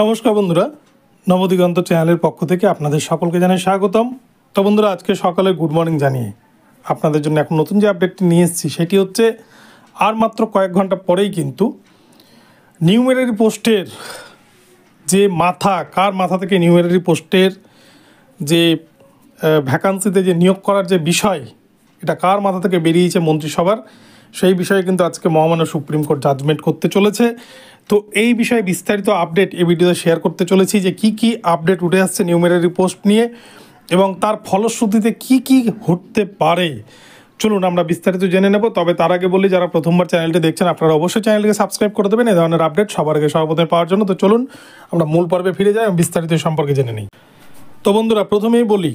নমস্কার বন্ধুরা, নবদিগন্ত চ্যানেলের পক্ষ থেকে আপনাদের সকলকে জানাই স্বাগতম। তো বন্ধুরা, আজকে সকালে গুড মর্নিং জানিয়ে আপনাদের জন্য এখন নতুন যে আপডেটটি নিয়ে এসেছি সেটি হচ্ছে আর মাত্র কয়েক ঘন্টা পরেই কিন্তু নিউমেরারি পোস্টের যে কার মাথা থেকে নিউমেরারি পোস্টের যে ভ্যাকান্সিতে যে নিয়োগ করার যে বিষয়, এটা কার মাথা থেকে বেরিয়েছে মন্ত্রিসভার, সেই বিষয়ে কিন্তু আজকে মহামান্য সুপ্রিম কোর্ট জাজমেন্ট করতে চলেছে। তো এই বিষয়ে বিস্তারিত আপডেট এই ভিডিওতে শেয়ার করতে চলেছি যে কি আপডেট উঠে আসছে নিউমেরারি পোস্ট নিয়ে এবং তার ফলশ্রুতিতে কি ঘটতে পারে। চলুন আমরা বিস্তারিত জেনে নেব। তবে তার আগে বলি, যারা প্রথমবার চ্যানেলটি দেখছেন আপনারা অবশ্যই চ্যানেলকে সাবস্ক্রাইব করে দেবেন এই ধরনের আপডেট সবার আগে সর্বপ্রথমে পাওয়ার জন্য। তো চলুন আমরা মূল পর্বে ফিরে যাই এবং বিস্তারিত সম্পর্কে জেনে নিই। তো বন্ধুরা, প্রথমেই বলি,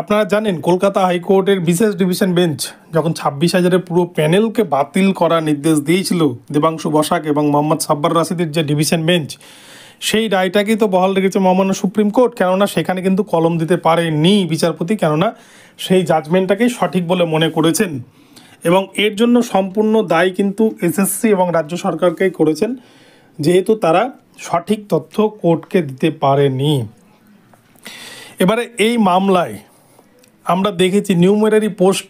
আপনারা জানেন কলকাতা হাইকোর্টের বিশেষ ডিভিশন বেঞ্চ যখন 26,000-এর পুরো প্যানেলকে বাতিল করার নির্দেশ দিয়েছিল দেবাংশু বসাক এবং মোহাম্মদ সাব্বার রাশিদের যে ডিভিশন বেঞ্চ, সেই রায়টাকেই তো বহাল রেখেছে মহামান্য সুপ্রিম কোর্ট। কেননা সেখানে কিন্তু কলম দিতে পারেনি বিচারপতি, কেননা সেই জাজমেন্টটাকেই সঠিক বলে মনে করেছেন এবং এর জন্য সম্পূর্ণ দায় কিন্তু এসএসসি এবং রাজ্য সরকারকেই করেছেন, যেহেতু তারা সঠিক তথ্য কোর্টকে দিতে পারেনি। এবারে এই মামলায় আমরা দেখেছি নিউমেরারি পোস্ট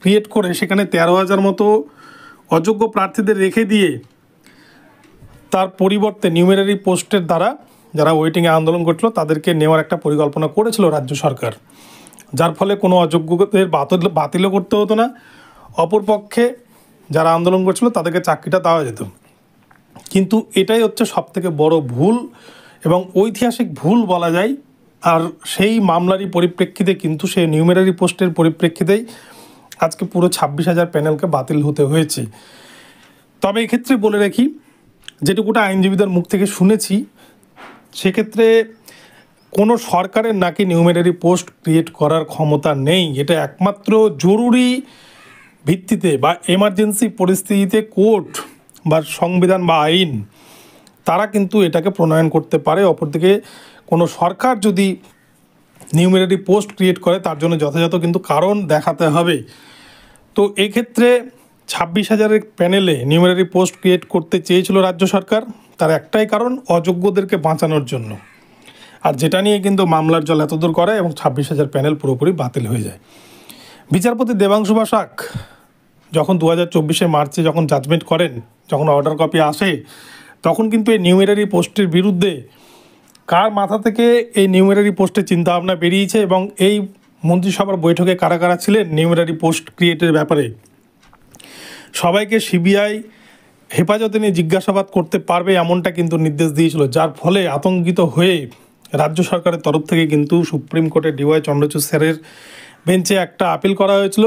ক্রিয়েট করে সেখানে 13,000 মতো অযোগ্য প্রার্থীদের রেখে দিয়ে তার পরিবর্তে নিউমেরারি পোস্টের দ্বারা যারা ওয়েটিংয়ে আন্দোলন করছিল তাদেরকে নেওয়ার একটা পরিকল্পনা করেছিল রাজ্য সরকার, যার ফলে কোনো অযোগ্যদের বাতিলও করতে হতো না, অপরপক্ষে যারা আন্দোলন করছিল তাদেরকে চাকরিটা দেওয়া যেত। কিন্তু এটাই হচ্ছে সবথেকে বড় ভুল এবং ঐতিহাসিক ভুল বলা যায়। আর সেই মামলারই পরিপ্রেক্ষিতে কিন্তু সেই নিউমেরারি পোস্টের পরিপ্রেক্ষিতেই আজকে পুরো 26,000 প্যানেলকে বাতিল হতে হয়েছে। তবে এক্ষেত্রে বলে রাখি, যেটুকুটা আইনজীবীদের মুখ থেকে শুনেছি, সেক্ষেত্রে কোনো সরকারের নাকি নিউমেরারি পোস্ট ক্রিয়েট করার ক্ষমতা নেই। এটা একমাত্র জরুরি ভিত্তিতে বা এমার্জেন্সি পরিস্থিতিতে কোর্ট বা সংবিধান বা আইন তারা কিন্তু এটাকে প্রণয়ন করতে পারে। অপরদিকে কোনো সরকার যদি নিউমেরারি পোস্ট ক্রিয়েট করে তার জন্য যথাযথ কিন্তু কারণ দেখাতে হবে। তো এক্ষেত্রে 26,000-এর প্যানেলে নিউমেরারি পোস্ট ক্রিয়েট করতে চেয়েছিল রাজ্য সরকার, তার একটাই কারণ অযোগ্যদেরকে বাঁচানোর জন্য। আর যেটা নিয়ে কিন্তু মামলার জল এতদূর করে এবং 26,000 প্যানেল পুরোপুরি বাতিল হয়ে যায়। বিচারপতি দেবাংশু বসাক যখন 2024 মার্চে যখন জাজমেন্ট করেন, যখন অর্ডার কপি আসে, তখন কিন্তু এই নিউমেরারি পোস্টের বিরুদ্ধে কার মাথা থেকে এই নিউমেরারি পোস্টের চিন্তাভাবনা বেরিয়েছে এবং এই মন্ত্রিসভার বৈঠকে কারা কারা ছিলেন নিউমেরারি পোস্ট ক্রিয়েটের ব্যাপারে সবাইকে সিবিআই হেফাজতে নিয়ে জিজ্ঞাসাবাদ করতে পারবে এমনটা কিন্তু নির্দেশ দিয়েছিল, যার ফলে আতঙ্কিত হয়ে রাজ্য সরকারের তরফ থেকে কিন্তু সুপ্রিম কোর্টের ডিওয়াই চন্দ্রচূড় স্যারের বেঞ্চে একটা আপিল করা হয়েছিল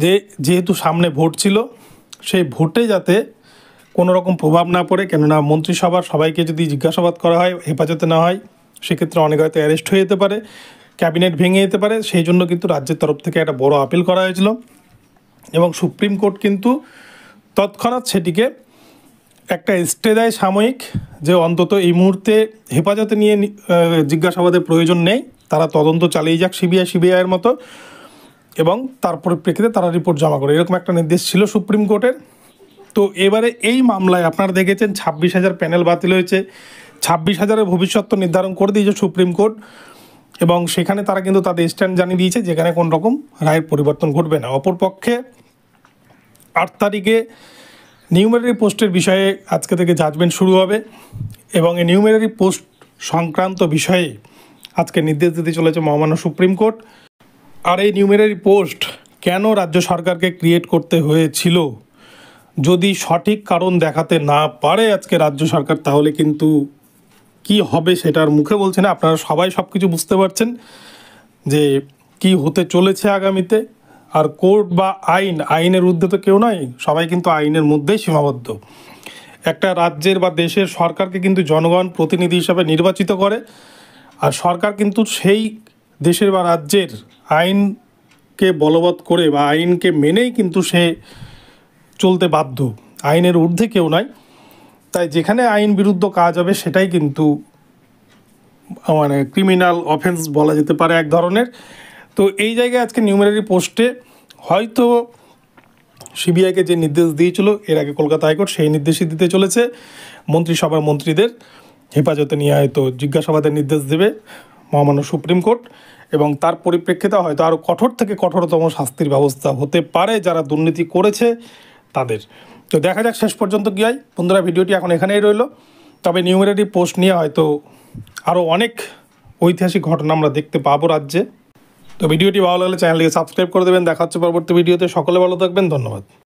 যে যেহেতু সামনে ভোট ছিল, সেই ভোটে যাতে কোনো রকম প্রভাব না পড়ে, কেননা মন্ত্রিসভার সবাইকে যদি জিজ্ঞাসাবাদ করা হয়, হেফাজতে না হয়, সেক্ষেত্রে অনেক হয়তো অ্যারেস্ট হয়ে যেতে পারে, ক্যাবিনেট ভেঙে যেতে পারে। সেই জন্য কিন্তু রাজ্যের তরফ থেকে একটা বড় আপিল করা হয়েছিল এবং সুপ্রিম কোর্ট কিন্তু তৎক্ষণাৎ সেটিকে একটা স্টে দেয় সাময়িক, যে অন্তত এই মুহূর্তে হেফাজতে নিয়ে জিজ্ঞাসাবাদের প্রয়োজন নেই, তারা তদন্ত চালিয়ে যাক সিবিআইয়ের মতো এবং তার পরিপ্রেক্ষিতে তারা রিপোর্ট জমা করে, এরকম একটা নির্দেশ ছিল সুপ্রিম কোর্টের। তো এবারে এই মামলায় আপনারা দেখেছেন 26,000 প্যানেল বাতিল হয়েছে, 26,000-এর ভবিষ্যৎ নির্ধারণ করে দিয়েছে সুপ্রিম কোর্ট এবং সেখানে তারা কিন্তু তাদের স্ট্যান্ড জানিয়ে দিয়েছে যেখানে কোন রকম রায়ের পরিবর্তন ঘটবে না। অপরপক্ষে 8 তারিখে নিউমেরারি পোস্টের বিষয়ে আজকে থেকে জাজমেন্ট শুরু হবে এবং এই নিউমেরারি পোস্ট সংক্রান্ত বিষয়ে আজকে নির্দেশ দিতে চলেছে মহামান্য সুপ্রিম কোর্ট। আর এই নিউমেরারি পোস্ট কেন রাজ্য সরকারকে ক্রিয়েট করতে হয়েছিল, যদি সঠিক কারণ দেখাতে না পারে আজকে রাজ্য সরকার, তাহলে কিন্তু কি হবে সেটার মুখে বলছে না। আপনারা সবাই সব কিছু বুঝতে পারছেন যে কি হতে চলেছে আগামীতে। আর কোর্ট বা আইনের ঊর্ধ্বে তো কেউ নয়, সবাই কিন্তু আইনের মধ্যেই সীমাবদ্ধ। একটা রাজ্যের বা দেশের সরকারকে কিন্তু জনগণ প্রতিনিধি হিসাবে নির্বাচিত করে, আর সরকার কিন্তু সেই দেশের বা রাজ্যের আইনকে বলবৎ করে বা আইনকে মেনেই কিন্তু সে চলতে বাধ্য, আইনের ঊর্ধ্বে কেউ নয়। তাই যেখানে আইন বিরুদ্ধ কাজ হবে সেটাই কিন্তু মানে ক্রিমিনাল অফেন্স বলা যেতে পারে এক ধরনের। তো এই জায়গায় আজকে নিউমেরারি পোস্টে হয়তো সিবিআইকে যে নির্দেশ দিয়েছিল এর আগে কলকাতা হাইকোর্ট, সেই নির্দেশই দিতে চলেছে মন্ত্রিসভার মন্ত্রীদের হেফাজতে নিয়ে হয়তো জিজ্ঞাসাবাদের নির্দেশ দেবে মহামান্য সুপ্রিম কোর্ট, এবং তার পরিপ্রেক্ষিতে হয়তো আরও কঠোর থেকে কঠোরতম শাস্তির ব্যবস্থা হতে পারে যারা দুর্নীতি করেছে তাদের। তো দেখা যাক শেষ পর্যন্ত কী হয়। বন্ধুরা, ভিডিওটি এখন এখানেই রইল। তবে নিউমেরিটি পোস্ট নিয়ে হয়তো আরও অনেক ঐতিহাসিক ঘটনা আমরা দেখতে পাবো রাজ্যে। তো ভিডিওটি ভালো লাগলে চ্যানেলটিকে সাবস্ক্রাইব করে দেবেন। দেখা হচ্ছে পরবর্তী ভিডিওতে। সকলে ভালো থাকবেন, ধন্যবাদ।